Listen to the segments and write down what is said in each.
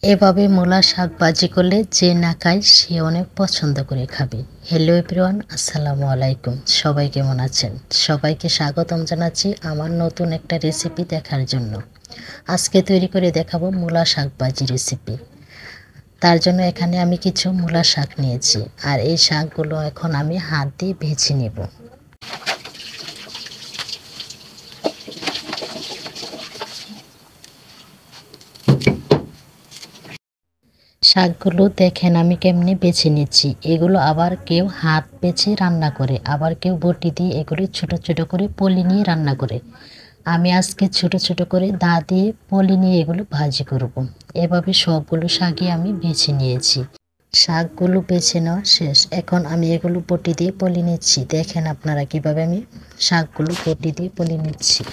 এভাবে মূলা শাক ভাজি করলে যে না খায় সে অনেক পছন্দ করে খাবে। হ্যালো এভরিওয়ান, আসসালামু আলাইকুম। সবাই কেমন আছেন? সবাইকে স্বাগতম জানাচ্ছি আমার নতুন একটা রেসিপি দেখার জন্য। আজকে তৈরি করে দেখাবো মূলা শাক ভাজি রেসিপি। তার জন্য এখানে আমি কিছু মূলা শাক নিয়েছি, আর এই শাকগুলো এখন আমি হাত দিয়ে ভেজে নেব। শাকগুলো দেখেন আমি কেমনি বেছে নিচ্ছি। এগুলো আবার কেউ হাত বেছে রান্না করে, আবার কেউ বটি দিয়ে এগুলো ছোট ছোট করে পলি নিয়ে রান্না করে। আমি আজকে ছোট ছোট করে দা দিয়ে পলি নিয়ে এগুলো ভাজি করব। এভাবে সবগুলো শাকই আমি বেছে নিয়েছি। শাকগুলো বেছে নেওয়া শেষ, এখন আমি এগুলো বটি দিয়ে পলি নিচ্ছি। দেখেন আপনারা কিভাবে আমি শাকগুলো বটি দিয়ে পলি নিচ্ছি।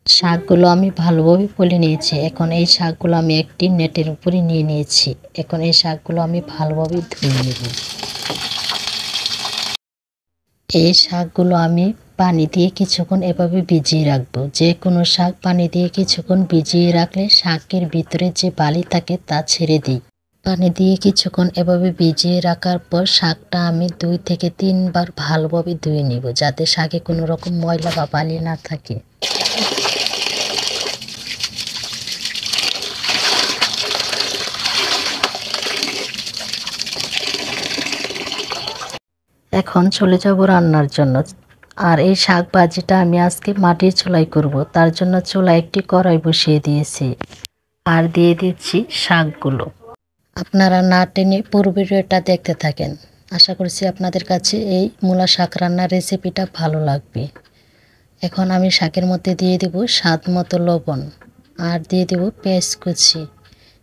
শাকগুলো আমি ভালোভাবে পলি নিয়েছি। এখন এই শাকগুলো আমি একটি নেটের উপরে নিয়ে নিয়েছি। এখন এই শাকগুলো আমি ভালোভাবে ধুয়ে নেব। এই শাকগুলো আমি পানি দিয়ে কিছুক্ষণ এভাবে ভিজিয়ে রাখবো। যে কোনো শাক পানি দিয়ে কিছুক্ষণ ভিজিয়ে রাখলে শাকের ভিতরে যে বালি থাকে তা ছেড়ে দিই। পানি দিয়ে কিছুক্ষণ এভাবে ভিজিয়ে রাখার পর শাকটা আমি 2 থেকে 3 বার ভালোভাবে ধুয়ে নিব, যাতে শাকে কোনো রকম ময়লা বা বালি না থাকে। এখন চলে যাব রান্নার জন্য। আর এই শাক ভাজিটা আমি আজকে মাটির চুলায় করব। তার জন্য চুলায় একটি কড়াই বসিয়ে দিয়েছি, আর দিয়ে দিচ্ছি শাকগুলো। আপনারা না টেনে পুরো ভিডিওটা দেখতে থাকেন। আশা করছি আপনাদের কাছে এই মূলা শাক রান্নার রেসিপিটা ভালো লাগবে। এখন আমি শাকের মধ্যে দিয়ে দেব স্বাদ মতো লবণ, আর দিয়ে দেব পেঁয়াজ কুচি।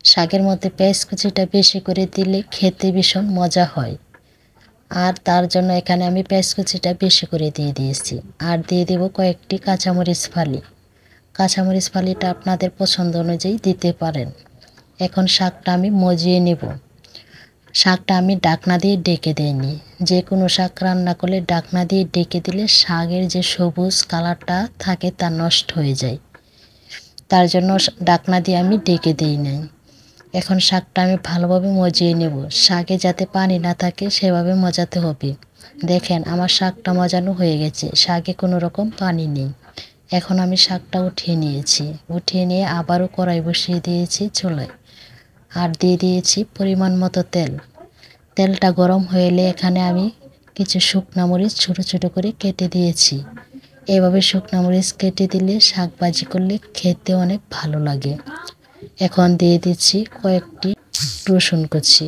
শাকের মধ্যে পেঁয়াজ কুচিটা বেশি করে দিলে খেতে ভীষণ মজা হয়, আর তার জন্য এখানে আমি পেঁয়াজ কুচিটা বেশি করে দিয়ে দিয়েছি। আর দিয়ে দেব কয়েকটি কাঁচামরিচ ফালি। কাঁচামরিচ ফালিটা আপনাদের পছন্দ অনুযায়ী দিতে পারেন। এখন শাকটা আমি মজিয়ে নেব। শাকটা আমি ঢাকনা দিয়ে ঢেকে দিইনি। যে কোনো শাক রান্না করলে ঢাকনা দিয়ে ঢেকে দিলে শাকের যে সবুজ কালারটা থাকে তা নষ্ট হয়ে যায়। তার জন্য ঢাকনা দিয়ে আমি ঢেকে দিই নাই। এখন শাকটা আমি ভালোভাবে মজিয়ে নেব। শাকে যাতে পানি না থাকে সেভাবে মজাতে হবে। দেখেন আমার শাকটা মজানো হয়ে গেছে, শাকে কোনো রকম পানি নেই। এখন আমি শাকটা উঠিয়ে নিয়েছি। উঠিয়ে নিয়ে আবারও কড়াই বসিয়ে দিয়েছি চুলায়, আর দিয়ে দিয়েছি পরিমাণ মতো তেল। তেলটা গরম হয়ে এলে এখানে আমি কিছু শুকনা মরিচ ছোট ছোট করে কেটে দিয়েছি। এভাবে শুকনা মরিচ কেটে দিলে শাক ভাজি করলে খেতে অনেক ভালো লাগে। এখন দিয়ে দিচ্ছি কয়েকটি রসুন কুচি,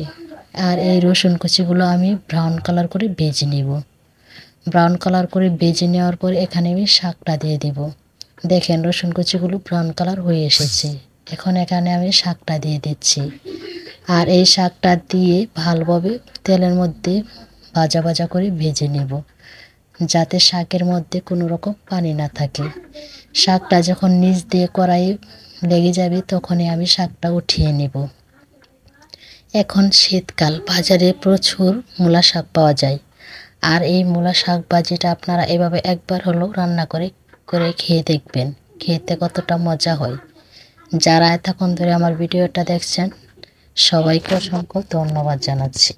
আর এই রসুন কুচিগুলো আমি ব্রাউন কালার করে ভেজে নেব। ব্রাউন কালার করে ভেজে নেওয়ার পর এখানে আমি শাকটা দিয়ে দেব। দেখেন রসুন কুচিগুলো ব্রাউন কালার হয়ে এসেছে। এখন এখানে আমি শাকটা দিয়ে দিচ্ছি, আর এই শাকটা দিয়ে ভালোভাবে তেলের মধ্যে ভাজা ভাজা করে ভেজে নেব, যাতে শাকের মধ্যে কোনো রকম পানি না থাকে। শাকটা যখন নিচ দিয়ে কড়াইয়ে লেগে যাবে তখনই আমি শাকটা উঠিয়ে নেব। এখন শীতকাল, বাজারে প্রচুর মূলা শাক পাওয়া যায়, আর এই মূলা শাক ভাজিটা আপনারা এভাবে একবার হলেও রান্না করে খেয়ে দেখবেন, খেতে কতটা মজা হয়। যারা এতক্ষণ ধরে আমার ভিডিওটা দেখছেন সবাইকে অসংখ্য ধন্যবাদ জানাচ্ছি।